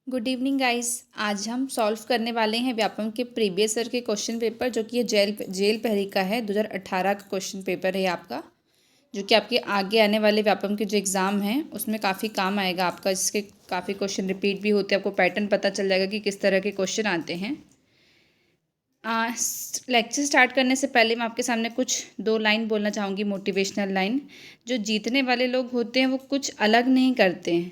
Good evening guys. आज हम solve करने वाले हैं व्यापम के प्रीवियस ईयर के क्वेश्चन पेपर, जो कि ये जेल पहरी का है। 2018 का क्वेश्चन पेपर है आपका, जो कि आपके आगे आने वाले व्यापम के जो एग्ज़ाम हैं उसमें काफ़ी काम आएगा आपका। इसके काफ़ी क्वेश्चन रिपीट भी होते हैं, आपको पैटर्न पता चल जाएगा कि किस तरह के क्वेश्चन आते हैं। लेक्चर स्टार्ट करने से पहले मैं आपके सामने कुछ दो लाइन बोलना चाहूँगी, मोटिवेशनल लाइन। जो जीतने वाले लोग होते हैं वो कुछ अलग नहीं करते हैं,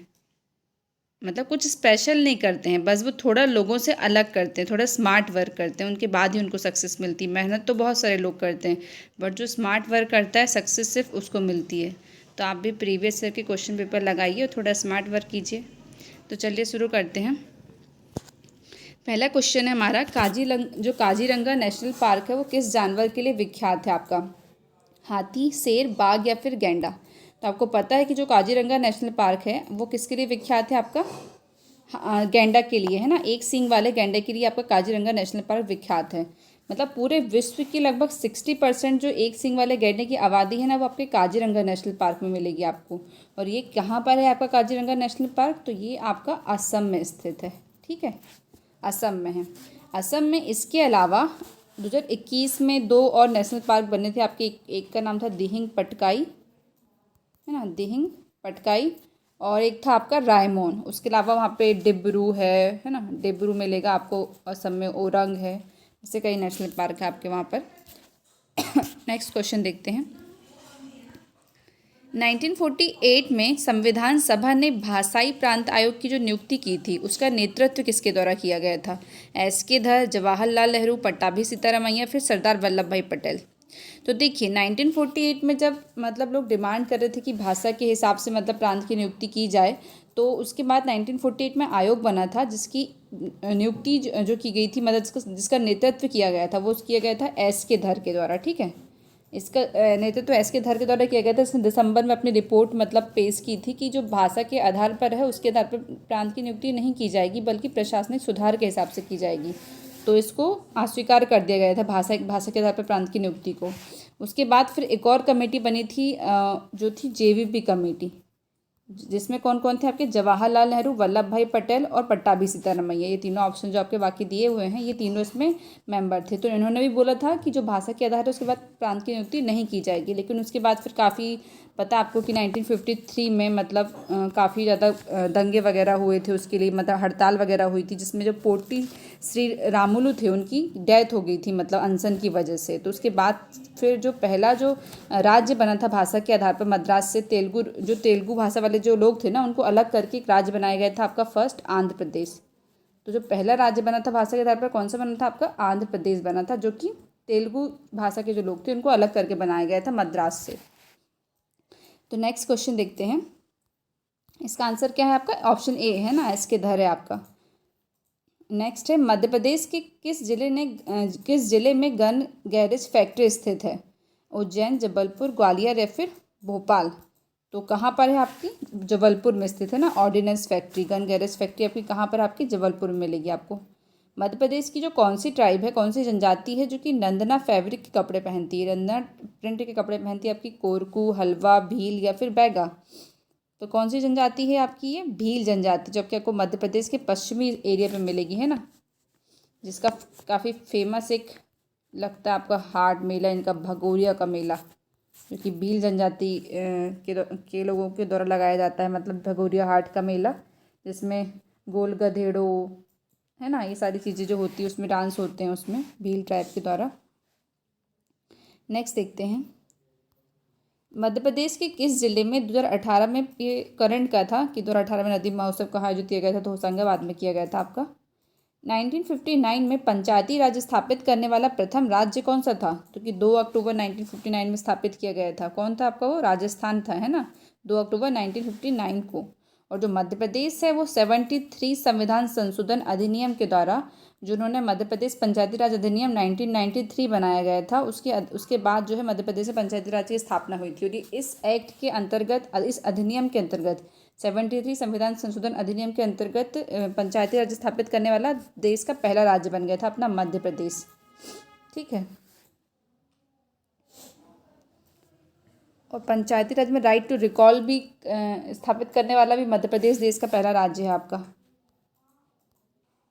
मतलब कुछ स्पेशल नहीं करते हैं, बस वो थोड़ा लोगों से अलग करते हैं, थोड़ा स्मार्ट वर्क करते हैं, उनके बाद ही उनको सक्सेस मिलती है। मेहनत तो बहुत सारे लोग करते हैं, बट जो स्मार्ट वर्क करता है सक्सेस सिर्फ उसको मिलती है। तो आप भी प्रीवियस ईयर के क्वेश्चन पेपर लगाइए और थोड़ा स्मार्ट वर्क कीजिए। तो चलिए शुरू करते हैं। पहला क्वेश्चन है हमारा, जो काजीरंगा नेशनल पार्क है वो किस जानवर के लिए विख्यात है आपका? हाथी, शेर, बाघ या फिर गैंडा? तो आपको पता है कि जो काजीरंगा नेशनल पार्क है वो किसके लिए विख्यात है आपका? गैंडा के लिए, है ना। एक सींग वाले गैंडे के लिए आपका काजीरंगा नेशनल पार्क विख्यात है। मतलब पूरे विश्व की लगभग 60% जो एक सींग वाले गैंडे की आबादी है ना, वो आपके काजीरंगा नेशनल पार्क में मिलेगी आपको। और ये कहाँ पर है आपका काजीरंगा नेशनल पार्क? तो ये आपका असम में स्थित है। ठीक है, असम में है। असम में इसके अलावा 2021 में दो और नेशनल पार्क बने थे आपके। एक का नाम था दिहिंग पटकाई, है ना, दिहिंग पटकाई, और एक था आपका रायमोन। उसके अलावा वहाँ पे डिब्रू है ना, डिब्रू मिलेगा आपको। असम में ओरंग है, ऐसे कई नेशनल पार्क है आपके वहाँ पर। नेक्स्ट क्वेश्चन देखते हैं। 1948 में संविधान सभा ने भाषाई प्रांत आयोग की जो नियुक्ति की थी उसका नेतृत्व किसके द्वारा किया गया था? एस.के. धर, जवाहरलाल नेहरू, पट्टाभी सीतारामैया, फिर सरदार वल्लभ भाई पटेल? तो देखिए 1948 में जब मतलब लोग डिमांड कर रहे थे कि भाषा के हिसाब से मतलब प्रांत की नियुक्ति की जाए, तो उसके बाद 1948 में आयोग बना था जिसकी नियुक्ति जो की गई थी, मतलब जिसका नेतृत्व किया गया था वो किया गया था एस.के. धर के द्वारा। ठीक है, इसका नेतृत्व एस.के. धर के द्वारा किया गया था। इसने दिसंबर में अपनी रिपोर्ट मतलब पेश की थी कि जो भाषा के आधार पर है उसके आधार पर प्रांत की नियुक्ति नहीं की जाएगी, बल्कि प्रशासनिक सुधार के हिसाब से की जाएगी। तो इसको अस्वीकार कर दिया गया था भाषा के आधार पर प्रांत की नियुक्ति को। उसके बाद फिर एक और कमेटी बनी थी, जो थी जेवीपी कमेटी, जिसमें कौन कौन थे आपके? जवाहरलाल नेहरू, वल्लभ भाई पटेल और पट्टाभी सीतारामैया। ये तीनों ऑप्शन जो आपके बाकी दिए हुए हैं, ये तीनों इसमें मेंबर थे। तो इन्होंने भी बोला था कि जो भाषा के आधार है उसके बाद प्रांत की नियुक्ति नहीं की जाएगी। लेकिन उसके बाद फिर काफ़ी पता आपको कि 1953 में मतलब काफ़ी ज़्यादा दंगे वगैरह हुए थे उसके लिए, मतलब हड़ताल वगैरह हुई थी, जिसमें जो पोटी श्री रामुलु थे उनकी डेथ हो गई थी, मतलब अनशन की वजह से। तो उसके बाद फिर जो पहला जो राज्य बना था भाषा के आधार पर, मद्रास से तेलुगु भाषा वाले जो लोग थे ना, उनको अलग करके एक राज्य बनाया गया था आपका, फर्स्ट आंध्र प्रदेश। तो जो पहला राज्य बना था भाषा के आधार पर, कौन सा बना था आपका? आंध्र प्रदेश बना था, जो कि तेलुगु भाषा के जो लोग थे उनको अलग करके बनाया गया था मद्रास से। तो नेक्स्ट क्वेश्चन देखते हैं। इसका आंसर क्या है आपका? ऑप्शन ए है ना, एस.के. धर है आपका। नेक्स्ट है, मध्य प्रदेश के किस जिले में गन गैरेज फैक्ट्री स्थित है? उज्जैन, जबलपुर, ग्वालियर या फिर भोपाल? तो कहाँ पर है आपकी? जबलपुर में स्थित है ना ordnance factory, gun garage factory आपकी कहाँ पर? आपकी जबलपुर में मिलेगी आपको। मध्य प्रदेश की जो कौन सी ट्राइब है, कौन सी जनजाति है जो कि नंदना फैब्रिक के कपड़े पहनती है, नंदना प्रिंट के कपड़े पहनती है आपकी? कोरकू, हलवा, भील या फिर बैगा? तो कौन सी जनजाति है आपकी? ये भील जनजाति, जो कि आपको मध्य प्रदेश के पश्चिमी एरिया पे मिलेगी, है ना, जिसका काफ़ी फेमस एक लगता है आपका हाट मेला, इनका भगोरिया का मेला, जो कि भील जनजाति के लोगों के द्वारा लगाया जाता है, मतलब भगोरिया हाट का मेला, जिसमें गोल गधेड़ो, है ना, ये सारी चीज़ें जो होती है उसमें डांस होते हैं उसमें भील ट्राइब के द्वारा। नेक्स्ट देखते हैं। मध्य प्रदेश के किस जिले में 2018 में, ये करंट का था कि 2018 में नदी महोत्सव कहाँ आयोजित किया गया था? तो होशंगाबाद में किया गया था आपका। 1959 में पंचायती राज स्थापित करने वाला प्रथम राज्य कौन सा था? तो कि 2 अक्टूबर 1959 में स्थापित किया गया था। कौन था आपका? वो राजस्थान था, है ना, 2 अक्टूबर 1959 को। और जो मध्य प्रदेश है वो 73 संविधान संशोधन अधिनियम के द्वारा, जो उन्होंने मध्य प्रदेश पंचायती राज अधिनियम 1993 बनाया गया था, उसके बाद जो है मध्य प्रदेश में पंचायती राज की स्थापना हुई थी। और इस एक्ट के अंतर्गत, इस अधिनियम के अंतर्गत, 73 संविधान संशोधन अधिनियम के अंतर्गत पंचायती राज स्थापित करने वाला देश का पहला राज्य बन गया था अपना मध्य प्रदेश। ठीक है, और पंचायती राज में राइट टू रिकॉल भी स्थापित करने वाला भी मध्य प्रदेश देश का पहला राज्य है आपका।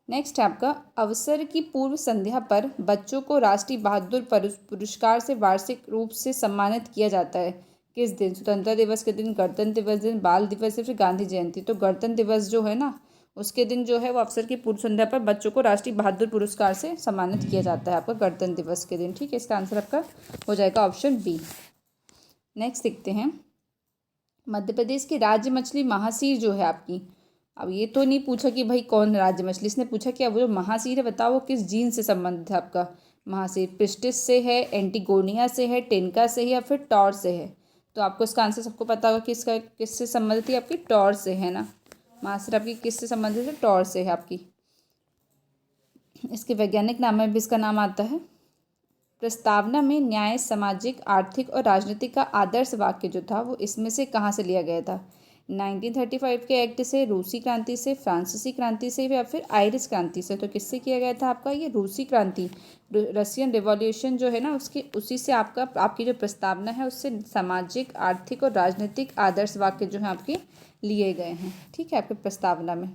नेक्स्ट है आपका, अवसर की पूर्व संध्या पर बच्चों को राष्ट्रीय बहादुर पुरस्कार से वार्षिक रूप से सम्मानित किया जाता है। किस दिन? स्वतंत्रता दिवस के दिन, गणतंत्र दिवस दिन, बाल दिवस या फिर गांधी जयंती। तो गणतंत्र दिवस जो है ना, उसके दिन जो है वो अवसर की पूर्व संध्या पर बच्चों को राष्ट्रीय बहादुर पुरस्कार से सम्मानित किया जाता है आपका गणतंत्र दिवस के दिन। ठीक है, इसका आंसर आपका हो जाएगा ऑप्शन बी। नेक्स्ट देखते हैं, मध्य प्रदेश की राज्य मछली महासीर जो है आपकी, अब ये तो नहीं पूछा कि भाई कौन राज्य मछली, इसने पूछा कि अब वो जो महासीर है बताओ वो किस जीन से संबंधित है आपका। महासीर पिस्टिस से है, एंटीगोनिया से है, टेनका से है या फिर टॉर से है। तो आपको इसका आंसर सबको पता होगा कि इसका किससे संबंधित है, आपकी टॉर से है ना। महासीर आपकी किससे संबंधित है? टॉर से है आपकी। इसके वैज्ञानिक नाम में भी इसका नाम आता है। प्रस्तावना में न्याय, सामाजिक, आर्थिक और राजनीतिक का आदर्श वाक्य जो था वो इसमें से कहाँ से लिया गया था? 1935 के एक्ट से, रूसी क्रांति से, फ्रांसीसी क्रांति से या फिर आयरिश क्रांति से। तो किससे किया गया था आपका ये रूसी क्रांति, रशियन रिवॉल्यूशन जो है ना उसकी, उसी से आपका आपकी जो प्रस्तावना है उससे सामाजिक, आर्थिक और राजनीतिक आदर्श वाक्य जो है आपके लिए गए हैं। ठीक है, आपके प्रस्तावना में।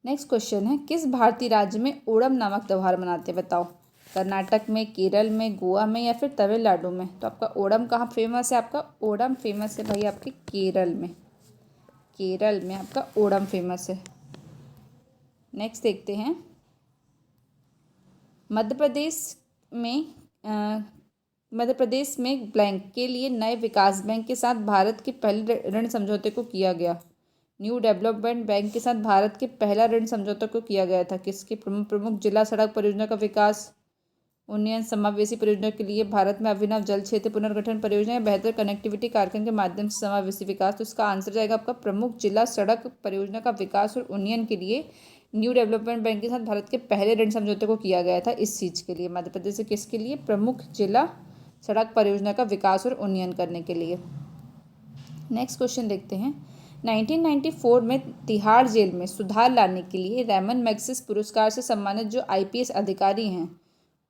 नेक्स्ट क्वेश्चन है, किस भारतीय राज्य में ओणम नामक त्यौहार मनाते हैं बताओ? कर्नाटक में, केरल में, गोवा में या फिर तमिलनाडु में। तो आपका ओणम कहाँ फेमस है? आपका ओणम फेमस है भाई आपके केरल में। केरल में आपका ओणम फेमस है। नेक्स्ट देखते हैं, मध्य प्रदेश में मध्य प्रदेश में ब्लैंक के लिए नए विकास बैंक के साथ भारत के पहले ऋण समझौते को किया गया। न्यू डेवलपमेंट बैंक के साथ भारत के पहला ऋण समझौता को किया गया था। किसके? प्रमुख जिला सड़क परियोजना का विकास, उन्नयन समावेशी परियोजना के लिए, भारत में अभिनव जल क्षेत्र पुनर्गठन परियोजना या बेहतर कनेक्टिविटी कार्यक्रम के माध्यम से समावेशी विकास। तो इसका आंसर जाएगा आपका प्रमुख जिला सड़क परियोजना का विकास और उन्नयन के लिए न्यू डेवलपमेंट बैंक के साथ भारत के पहले ऋण समझौते को किया गया था। इस चीज़ के लिए मध्य प्रदेश से किसके लिए? प्रमुख जिला सड़क परियोजना का विकास और उन्नयन करने के लिए। नेक्स्ट क्वेश्चन देखते हैं, 1994 में तिहाड़ जेल में सुधार लाने के लिए रैमन मैग्सेसे पुरस्कार से सम्मानित जो आईपीएस अधिकारी हैं,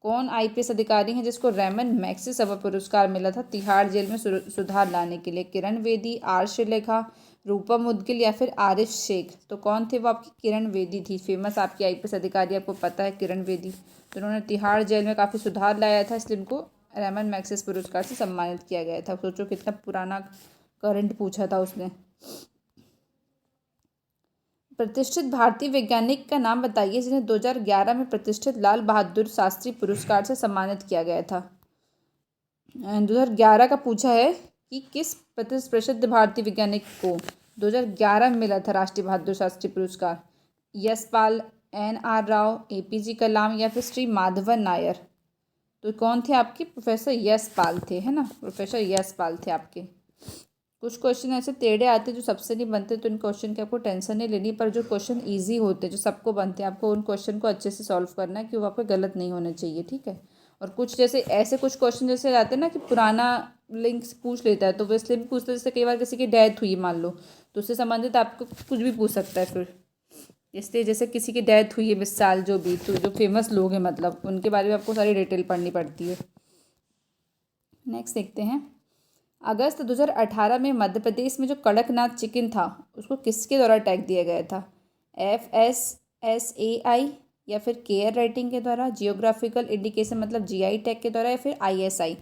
कौन आईपीएस अधिकारी हैं जिसको रैमन मैग्सेसे पुरस्कार मिला था तिहाड़ जेल में सुधार लाने के लिए? किरण बेदी, आर श्रीलेखा, रूपम मुदगिल या फिर आरिफ शेख। तो कौन थे वो? आपकी किरण बेदी थी, फेमस आपकी आईपीएस अधिकारी, आपको पता है किरण बेदी। तो उन्होंने तिहाड़ जेल में काफ़ी सुधार लाया था, इसलिए उनको रैमन मैग्सेसे पुरस्कार से सम्मानित किया गया था। सोचो कितना पुराना करंट पूछा था उसने। प्रतिष्ठित भारतीय वैज्ञानिक का नाम बताइए जिन्हें 2011 में प्रतिष्ठित लाल बहादुर शास्त्री पुरस्कार से सम्मानित किया गया था। 2011 का पूछा है कि किस प्रसिद्ध भारतीय वैज्ञानिक को 2011 में मिला था राष्ट्रीय बहादुर शास्त्री पुरस्कार? यशपाल, NR राव, APJ कलाम या फिर श्री माधवन नायर। तो कौन थे आपके? प्रोफेसर यशपाल थे, है ना, प्रोफेसर यशपाल थे आपके। कुछ क्वेश्चन ऐसे टेढ़े आते हैं जो सबसे नहीं बनते, तो इन क्वेश्चन की आपको टेंशन नहीं लेनी, पर जो क्वेश्चन इजी होते हैं जो सबको बनते हैं आपको उन क्वेश्चन को अच्छे से सॉल्व करना है कि वो आपको गलत नहीं होने चाहिए। ठीक है, और कुछ जैसे ऐसे कुछ क्वेश्चन जैसे आते हैं ना कि पुराना लिंक पूछ लेता है, तो वो इसलिए भी पूछते हैं जैसे कई बार किसी की डेथ हुई मान लो, तो उससे संबंधित आपको कुछ भी पूछ सकता है फिर। इसलिए जैसे किसी की डेथ हुई है मिसाल जो भी, तो जो फेमस लोग हैं मतलब उनके बारे में आपको सारी डिटेल पढ़नी पड़ती है। नेक्स्ट देखते हैं, अगस्त 2018 में मध्य प्रदेश में जो कड़कनाथ चिकन था उसको किसके द्वारा टैग दिया गया था? FSSAI या फिर केयर रेटिंग के द्वारा, जियोग्राफिकल इंडिकेशन मतलब GI टैग के द्वारा या फिर ISI।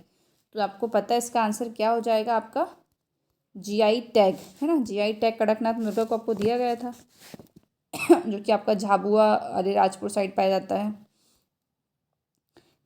तो आपको पता है इसका आंसर क्या हो जाएगा आपका? GI टैग, है ना, GI टैग कड़कनाथ मुर्गा को आपको दिया गया था जो कि आपका झाबुआ अलीराजपुर साइड पाया जाता है।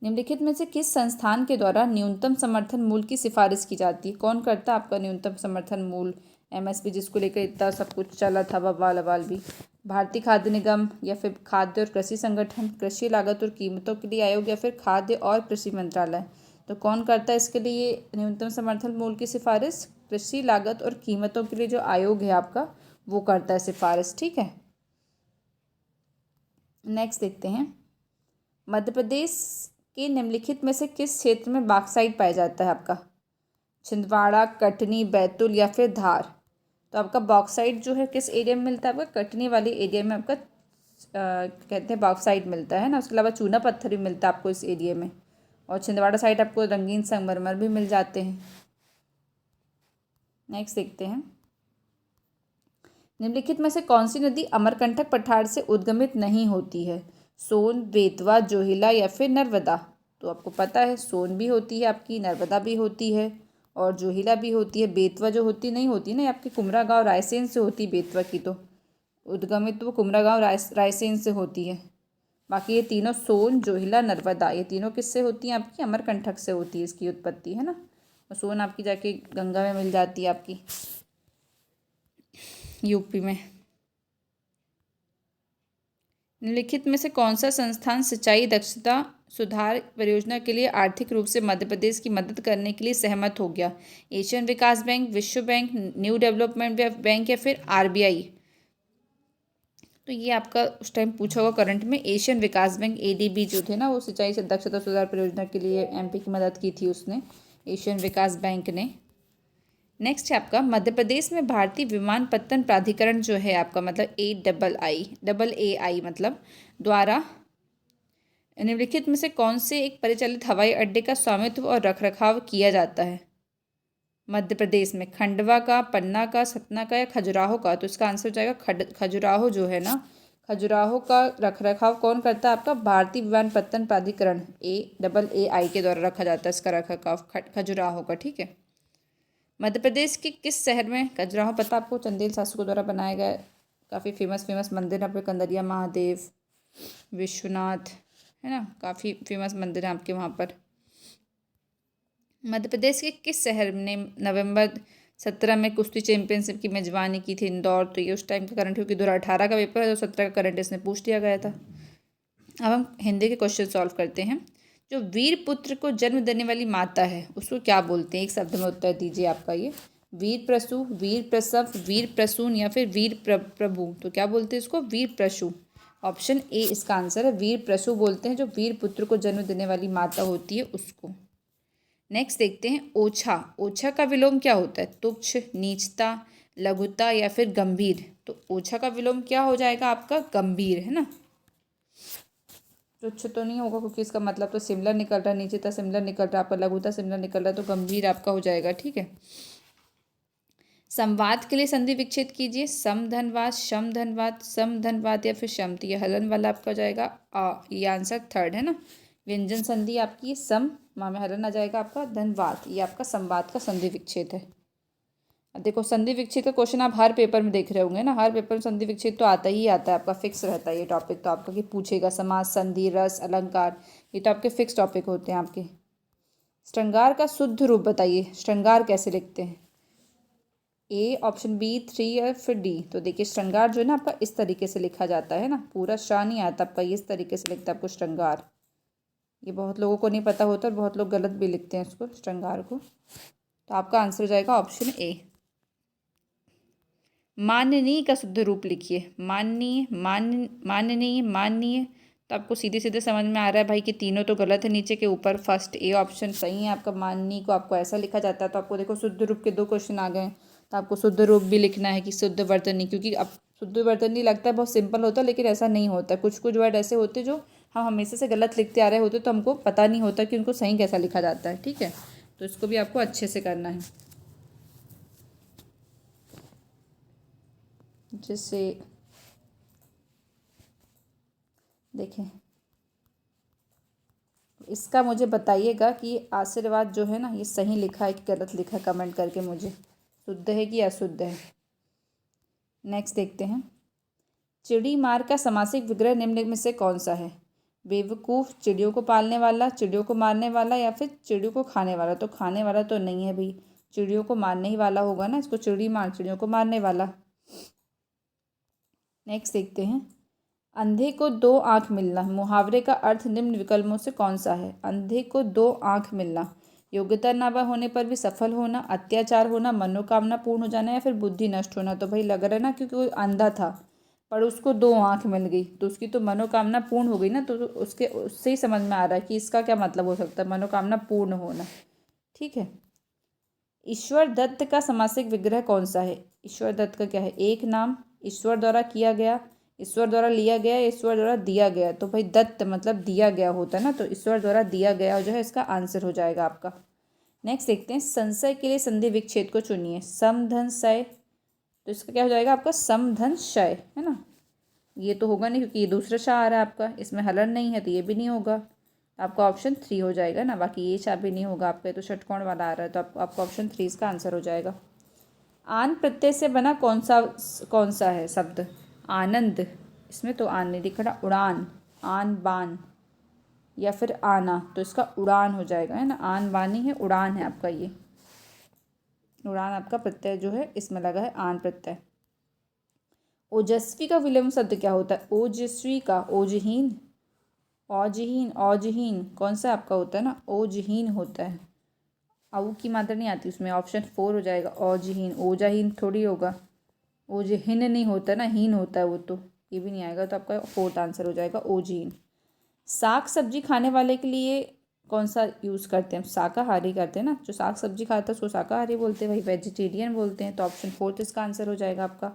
निम्नलिखित में से किस संस्थान के द्वारा न्यूनतम समर्थन मूल्य की सिफारिश की जाती है? कौन करता है आपका न्यूनतम समर्थन मूल्य, MSP, जिसको लेकर इतना सब कुछ चला था बवाल अवाल भी? भारतीय खाद्य निगम या फिर खाद्य और कृषि संगठन, कृषि लागत और कीमतों के लिए आयोग या फिर खाद्य और कृषि मंत्रालय। तो कौन करता है इसके लिए न्यूनतम समर्थन मूल्य की सिफारिश? कृषि लागत और कीमतों के लिए जो आयोग है आपका वो करता है सिफारिश। ठीक है, नेक्स्ट देखते हैं, मध्य प्रदेश के निम्नलिखित में से किस क्षेत्र में बॉक्साइट पाया जाता है आपका? छिंदवाड़ा, कटनी, बैतूल या फिर धार। तो आपका बॉक्साइट जो है किस एरिया में मिलता है? आपका कटनी वाली एरिया में आपका कहते हैं बॉक्साइट मिलता है ना। उसके अलावा चूना पत्थर भी मिलता है आपको इस एरिया में, और छिंदवाड़ा साइड आपको रंगीन संगमरमर भी मिल जाते हैं। नेक्स्ट देखते हैं, निम्नलिखित में से कौन सी नदी अमरकंटक पठार से उद्गमित नहीं होती है? सोन, बेतवा, जोहिला या फिर नर्मदा? तो आपको पता है सोन भी होती है आपकी, नर्मदा भी होती है और जोहिला भी होती है। बेतवा जो होती नहीं होती ना, ये आपकी कुमरा गाँव रायसेन से होती है बेतवा की, तो उद्गमित तो कुमरा गाँव रायसेन से होती है। बाकी ये तीनों सोन, जोहिला, नर्मदा, ये तीनों किससे होती हैं आपकी? अमरकंटक से होती है इसकी उत्पत्ति, है ना। और सोन आपकी जाके गंगा में मिल जाती है आपकी यूपी में। निम्नलिखित में से कौन सा संस्थान सिंचाई दक्षता सुधार परियोजना के लिए आर्थिक रूप से मध्य प्रदेश की मदद करने के लिए सहमत हो गया? एशियन विकास बैंक, विश्व बैंक, न्यू डेवलपमेंट बैंक या फिर आरबीआई? तो ये आपका उस टाइम पूछा होगा करंट में। एशियन विकास बैंक एडीबी जो थे ना, वो सिंचाई से दक्षता सुधार परियोजना के लिए एमपी की मदद की थी उसने, एशियन विकास बैंक ने। नेक्स्ट है आपका मध्य प्रदेश में भारतीय विमानपत्तन प्राधिकरण जो है आपका, मतलब AAI मतलब, द्वारा निम्नलिखित में से कौन से एक परिचालित हवाई अड्डे का स्वामित्व और रखरखाव किया जाता है मध्य प्रदेश में? खंडवा का, पन्ना का, सतना का या खजुराहो का? तो इसका आंसर हो जाएगा खजुराहो जो है ना, खजुराहो का रखरखाव कौन करता है आपका? भारतीय विमानपत्तन प्राधिकरण AAI के द्वारा रखा जाता है इसका रखरखाव खजुराहो का, ठीक है। मध्य प्रदेश के किस शहर में खजुराहो, पता आपको, चंदेल शासकों द्वारा बनाया गया काफ़ी फेमस मंदिर है आपके, कंदरिया महादेव, विश्वनाथ, है ना, काफ़ी फेमस मंदिर है आपके वहाँ पर। मध्य प्रदेश के किस शहर ने नवंबर 17 में कुश्ती चैंपियनशिप की मेजबानी की थी? इंदौर। तो ये उस टाइम का करंट, क्योंकि 2018 का पेपर है तो 17 का करंट इसने पूछ लिया गया था। अब हम हिंदी के क्वेश्चन सॉल्व करते हैं। जो वीर पुत्र को जन्म देने वाली माता है उसको क्या बोलते हैं? एक शब्द में उत्तर दीजिए आपका ये। वीर प्रसू, वीर प्रसव, वीर प्रसून या फिर वीर प्रभु? तो क्या बोलते हैं इसको? वीर प्रसू। ऑप्शन ए इसका आंसर है, वीर प्रसू बोलते हैं जो वीर पुत्र को जन्म देने वाली माता होती है उसको। नेक्स्ट देखते हैं ओछा। ओछा का विलोम क्या होता है? तुच्छ, नीचता, लघुता या फिर गंभीर? तो ओछा का विलोम क्या हो जाएगा आपका? गंभीर, है ना। तुच्छ तो नहीं होगा क्योंकि इसका मतलब तो सिमिलर निकल रहा है, नीचता सिमिलर निकल रहा है आपका, लघुता सिमिलर निकल रहा है, तो गंभीर आपका हो जाएगा, ठीक है। संवाद के लिए संधि विच्छेद कीजिए। सम धनवाद, शम धनवाद, सम धनवाद या फिर शम? तो ये हलन वाला आपका हो जाएगा ये आंसर थर्ड, है ना। व्यंजन संधि आपकी सम, माँ में हलन आ जाएगा आपका, धनवाद, ये आपका संवाद का संधि विच्छेद है। अब देखो संधि विच्छेद का क्वेश्चन आप हर पेपर में देख रहे होंगे ना, हर पेपर में संधि विच्छेद तो आता ही आता है आपका, फिक्स रहता है ये टॉपिक तो आपका, कि पूछेगा समास, संधि, रस, अलंकार, ये तो आपके फिक्स टॉपिक होते हैं आपके। श्रृंगार का शुद्ध रूप बताइए, श्रृंगार कैसे लिखते हैं? ए, ऑप्शन बी, 3 या फिर डी? तो देखिए श्रृंगार जो है ना आपका इस तरीके से लिखा जाता है ना, पूरा शाह नहीं आता आपका, इस तरीके से लिखता है आपको श्रृंगार। ये बहुत लोगों को नहीं पता होता और बहुत लोग गलत भी लिखते हैं इसको, श्रृंगार को। तो आपका आंसर हो जाएगा ऑप्शन ए। माननीय का शुद्ध रूप लिखिए। माननीय, माननीय, माननीय। तो आपको सीधे सीधे समझ में आ रहा है भाई कि तीनों तो गलत है, नीचे के ऊपर फर्स्ट ए ऑप्शन सही है आपका। माननीय को आपको ऐसा लिखा जाता है, तो आपको देखो शुद्ध रूप के 2 क्वेश्चन आ गए, तो आपको शुद्ध रूप भी लिखना है कि शुद्ध वर्तनी, क्योंकि अब शुद्ध वर्तनी लगता है बहुत सिंपल होता है लेकिन ऐसा नहीं होता, कुछ कुछ वर्ड ऐसे होते जो हम हमेशा से गलत लिखते आ रहे होते, तो हमको पता नहीं होता कि उनको सही कैसा लिखा जाता है, ठीक है। तो इसको भी आपको अच्छे से करना है, जिससे देखें इसका मुझे बताइएगा कि आशीर्वाद जो है ना ये सही लिखा है कि गलत लिखा है, कमेंट करके मुझे, शुद्ध है कि अशुद्ध है। नेक्स्ट देखते हैं। चिड़ी मार का समासिक विग्रह निम्न में से कौन सा है? बेवकूफ़, चिड़ियों को पालने वाला, चिड़ियों को मारने वाला या फिर चिड़ियों को खाने वाला? तो खाने वाला तो नहीं है भाई, चिड़ियों को मारने ही वाला होगा ना, इसको चिड़ी मार, चिड़ियों को मारने वाला। नेक्स्ट देखते हैं। अंधे को 2 आँख मिलना, मुहावरे का अर्थ निम्न विकल्पों से कौन सा है? अंधे को 2 आँख मिलना, योग्यता ना होने पर भी सफल होना, अत्याचार होना, मनोकामना पूर्ण हो जाना या फिर बुद्धि नष्ट होना? तो भाई लग रहा है ना, क्योंकि वो अंधा था पर उसको 2 आँख मिल गई तो उसकी तो मनोकामना पूर्ण हो गई ना, तो उसके उससे ही समझ में आ रहा है कि इसका क्या मतलब हो सकता है, मनोकामना पूर्ण होना, ठीक है। ईश्वर दत्त का समासिक विग्रह कौन सा है? ईश्वर दत्त का क्या है? एक नाम, ईश्वर द्वारा किया गया, ईश्वर द्वारा लिया गया, ईश्वर द्वारा दिया गया? तो भाई दत्त मतलब दिया गया होता है ना, तो ईश्वर द्वारा दिया गया जो है इसका आंसर हो जाएगा आपका। नेक्स्ट देखते हैं। संशय के लिए संधि विच्छेद को चुनिए। सम धन सय, तो इसका क्या हो जाएगा आपका सम धन शय, है ना। ये तो होगा नहीं क्योंकि ये दूसरा शाह आ रहा है आपका, इसमें हलन नहीं है तो ये भी नहीं होगा। तो आपका ऑप्शन 3 हो जाएगा ना, बाकी ये शाह भी नहीं होगा आपका, तो षटकोण वाला आ रहा है, तो आपका ऑप्शन 3 इसका आंसर हो जाएगा। आन प्रत्यय से बना कौन सा है शब्द? आनंद, इसमें तो आन नहीं दिख रहा। उड़ान, आन बान या फिर आना, तो इसका उड़ान हो जाएगा, है ना। आन बानी है, उड़ान है आपका ये। उड़ान आपका प्रत्यय जो है इसमें लगा है आन प्रत्यय। ओजस्वी का विलोम शब्द क्या होता है? ओजस्वी का ओजहीन, औजहीन, औजहीन कौन सा आपका होता है ना, ओजहीन होता है। औ की मात्रा नहीं आती उसमें, ऑप्शन 4 हो जाएगा औजहीन। ओजाहीन थोड़ी होगा, ओजहीन नहीं होता ना, हीन होता है वो, तो ये भी नहीं आएगा, तो आपका 4th आंसर हो जाएगा ओजहीन। साग सब्जी खाने वाले के लिए कौन सा यूज़ करते हैं? शाकाहारी करते हैं ना, जो साग सब्जी खाता है उसको शाकाहारी बोलते हैं, वही वेजिटेरियन बोलते हैं, तो ऑप्शन 4 इसका आंसर हो जाएगा आपका।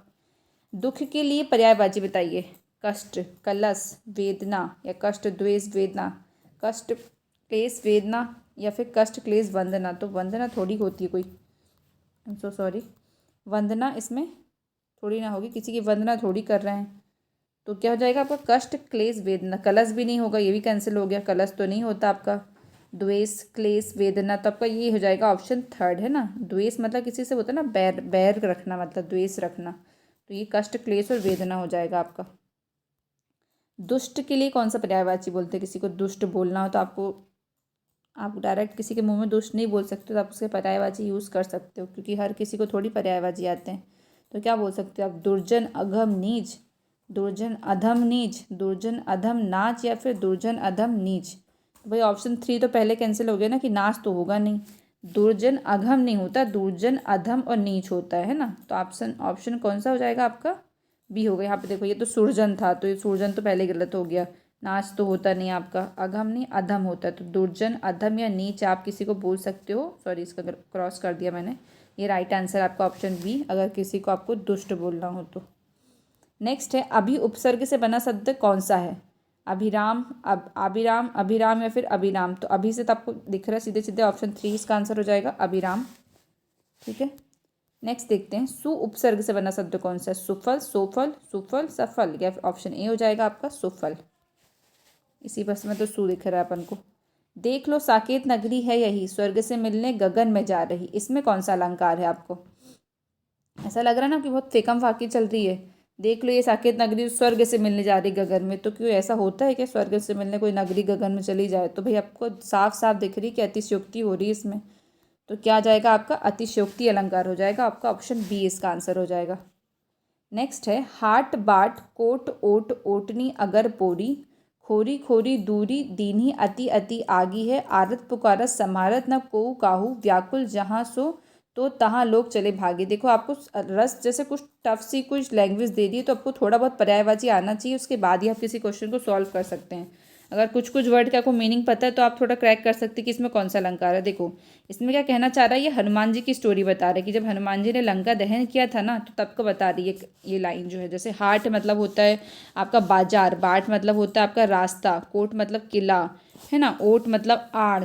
दुख के लिए पर्यायवाची बताइए। कष्ट, कलश, वेदना या कष्ट द्वेष वेदना, कष्ट क्लेश वेदना या फिर कष्ट क्लेश वंदना। तो वंदना थोड़ी होती है कोई, आई एम सो सॉरी, वंदना इसमें थोड़ी ना होगी, किसी की वंदना थोड़ी कर रहे हैं। तो क्या हो जाएगा आपका कष्ट क्लेश वेदना। कलश भी नहीं होगा, ये भी कैंसिल हो गया, कलश तो नहीं होता आपका। द्वेष क्लेश वेदना, तो आपका ये हो जाएगा ऑप्शन 3 है ना। द्वेष मतलब किसी से होता है ना, बैर बैर रखना, मतलब द्वेष रखना, तो ये कष्ट क्लेश और वेदना हो जाएगा आपका। दुष्ट के लिए कौन सा पर्यायवाची बोलते हैं? किसी को दुष्ट बोलना हो तो आप डायरेक्ट किसी के मुंह में दुष्ट नहीं बोल सकते, तो आप उसके पर्यायवाची यूज़ कर सकते हो, क्योंकि हर किसी को थोड़ी पर्यायवाची आते हैं। तो क्या बोल सकते हो आप? दुर्जन, अघम, नीच, दुर्जन अधम नीच, दुर्जन अधम नाच या फिर दुर्जन अधम नीच। तो भाई ऑप्शन 3 तो पहले कैंसिल हो गया ना, कि नाच तो होगा नहीं। दुर्जन अघम नहीं होता, दुर्जन अधम और नीच होता है ना। तो ऑप्शन कौन सा हो जाएगा आपका? बी हो गया। यहाँ पे देखो ये तो सुरजन था, तो ये सुरजन तो पहले गलत हो गया। नाच तो होता नहीं आपका, अघम नहीं अधम होता है, तो दुर्जन अधम या नीच आप किसी को बोल सकते हो। सॉरी, इसका क्रॉस कर दिया मैंने। ये राइट आंसर आपका ऑप्शन बी, अगर किसी को आपको दुष्ट बोलना हो तो। नेक्स्ट है, अभी उपसर्ग से बना शब्द कौन सा है? अभिराम, अभिराम, अभिराम या फिर अभिराम। तो अभी से तो आपको दिख रहा है सीधे सीधे, ऑप्शन 3 इसका आंसर हो जाएगा अभिराम। ठीक है, नेक्स्ट देखते हैं, सु उपसर्ग से बना शब्द कौन सा है? सुफल, सोफल, सुफल, सफल, या फिर ऑप्शन ए हो जाएगा आपका सुफल। इसी बस में तो सु दिख रहा है अपन को। देख लो साकेत नगरी है यही, स्वर्ग से मिलने गगन में जा रही, इसमें कौन सा अलंकार है आपको? ऐसा लग रहा है ना कि बहुत फेकम फाकी चल रही है। देख लो ये साकेत नगरी स्वर्ग से मिलने जा रही गगन में, तो क्यों ऐसा होता है कि स्वर्ग से मिलने कोई नगरी गगन में चली जाए? तो भाई आपको साफ साफ दिख रही कि अतिशयोक्ति हो रही है इसमें। तो क्या आ जाएगा आपका? अतिशयोक्ति अलंकार हो जाएगा आपका, ऑप्शन बी इसका आंसर हो जाएगा। नेक्स्ट है, हाट बाट कोट ओट ओटनी अगर पोरी, खोरी खोरी दूरी दीन्ही अति अति आगी है, आरत पुकारत समारत न को काहू, व्याकुल जहाँ सो तो तहाँ लोग चले भागे। देखो आपको रस जैसे कुछ टफ सी कुछ लैंग्वेज दे दी है, तो आपको थोड़ा बहुत पर्यायवाची आना चाहिए, उसके बाद ही आप किसी क्वेश्चन को सॉल्व कर सकते हैं। अगर कुछ कुछ वर्ड का आपको मीनिंग पता है तो आप थोड़ा क्रैक कर सकते हैं कि इसमें कौन सा अलंकार है। देखो इसमें क्या कहना चाह रहा है, ये हनुमान जी की स्टोरी बता रहा है कि जब हनुमान जी ने लंका दहन किया था ना, तो तब को बता रही है ये लाइन जो है। जैसे हाट मतलब होता है आपका बाजार, बाट मतलब होता है आपका रास्ता, कोट मतलब किला, है ना, ओट मतलब आड़,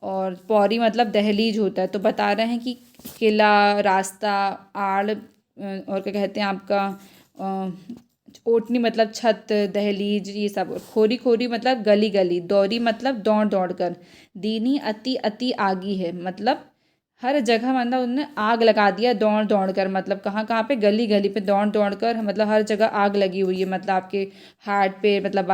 और पौरी मतलब दहलीज होता है। तो बता रहे हैं कि किला, रास्ता, आड़, और क्या कहते हैं आपका ओटनी मतलब छत, दहलीज, ये सब। खोरी खोरी मतलब गली गली, दौरी मतलब दौड़ दौड़ कर, दीनी अति अति आगी है, मतलब हर जगह, मतलब उन्होंने आग लगा दिया दौड़ दौड़ कर, मतलब कहाँ कहाँ पे? गली गली पे दौड़ दौड़ कर, मतलब हर जगह आग लगी हुई है, मतलब आपके हाट पे, मतलब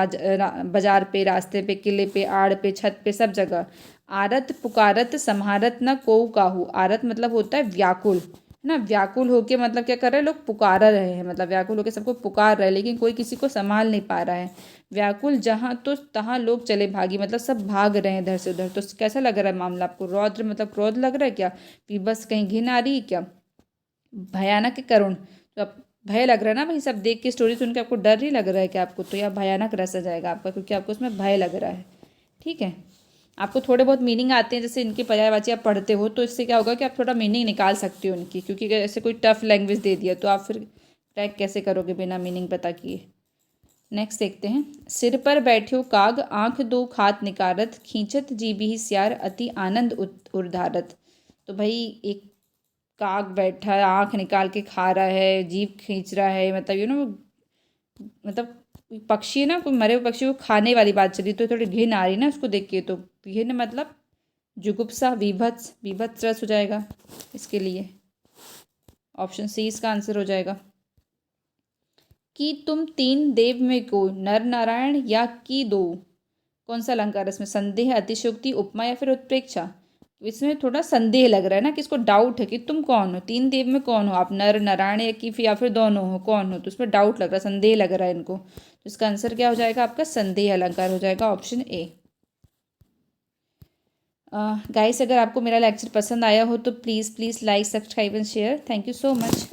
बाजार पे, रास्ते पे, किले पे, आड़ पे, छत पे, सब जगह। आरत पुकारत सम्हारत न को काहू, आरत मतलब होता है व्याकुल, है ना। व्याकुल होके मतलब क्या कर रहे हैं लोग? पुकार रहे हैं, मतलब व्याकुल होके सबको पुकार रहे हैं, लेकिन कोई किसी को संभाल नहीं पा रहा है। व्याकुल जहाँ तो तहाँ लोग चले भागी, मतलब सब भाग रहे हैं इधर से उधर। तो कैसा लग रहा है मामला आपको? रौद्र मतलब क्रोध लग रहा है क्या? बस कहीं घिन आ रही है क्या? भयानक है करुण, तो आप भय लग रहा है ना भाई, सब देख के स्टोरी सुन के आपको डर नहीं लग रहा है क्या आपको? तो यह भयानक रस जाएगा आपका, क्योंकि आपको उसमें भय लग रहा है। ठीक है, आपको थोड़े बहुत मीनिंग आते हैं, जैसे इनके पर्यायवाची आप पढ़ते हो, तो इससे क्या होगा कि आप थोड़ा मीनिंग निकाल सकते हो उनकी, क्योंकि अगर ऐसे कोई टफ लैंग्वेज दे दिया तो आप फिर क्रैक कैसे करोगे बिना मीनिंग पता किए। नेक्स्ट देखते हैं, सिर पर बैठ्यो काग आंख दो खात निकारत, खींचत जीभी सियार अति आनंद उर्धारत। तो भाई एक काक बैठा है, आँख निकाल के खा रहा है, जीभ खींच रहा है, मतलब मतलब पक्षी है ना, कोई मरे हुए पक्षी को खाने वाली बात चली तो थोड़ी घिन आ रही ना उसको देख के। तो घिन मतलब जुगुप्सा, विभत्स, विभत्स रस हो जाएगा इसके लिए। ऑप्शन सी इसका आंसर हो जाएगा। कि तुम तीन देव में को, नर नारायण या कि दो, कौन सा अलंकार है इसमें? संदेह, अतिशयोक्ति, उपमा या फिर उत्प्रेक्षा? इसमें थोड़ा संदेह लग रहा है ना, कि इसको डाउट है कि तुम कौन हो, तीन देव में कौन हो आप, नर नारायण या फिर दोनों हो, कौन हो? तो इसमें डाउट लग रहा है, संदेह लग रहा है इनको। तो इसका आंसर क्या हो जाएगा आपका? संदेह अलंकार हो जाएगा, ऑप्शन ए। गाइस, अगर आपको मेरा लेक्चर पसंद आया हो तो please please like, subscribe and share. Thank you so much.